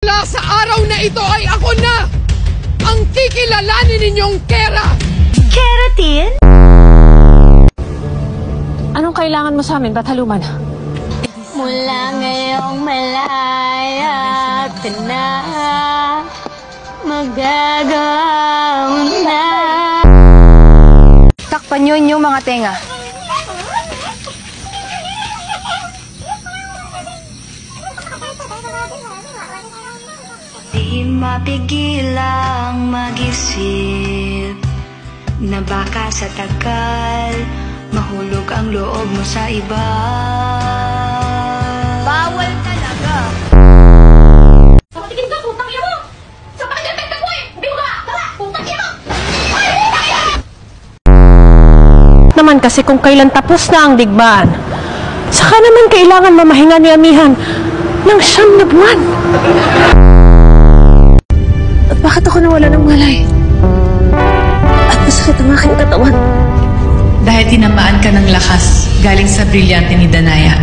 Mula sa araw na ito ay ako na ang kikilalanin ninyong Kera! Keratin? Anong kailangan mo sa amin, Bataluman? Mula ngayong malaya ka na, magagawa na. Takpan nyo inyong mga tenga. Di mapigil ang mag-isip na baka sa tagal mahulog ang loob mo sa iba. Bawal talaga. Tingin ka, putang ina mo! Sa pakidepekta mo eh! Hindi mo ka! Tara! Putang ina mo! Naman kasi kung kailan tapos na ang digmaan, saka naman kailangan mamahinga ni Amihan ng 9 na buwan. At bakit ako nawala ng malay? At masakit ang aking katawan. Dahil tinamaan ka ng lakas galing sa brilyante ni Danaya.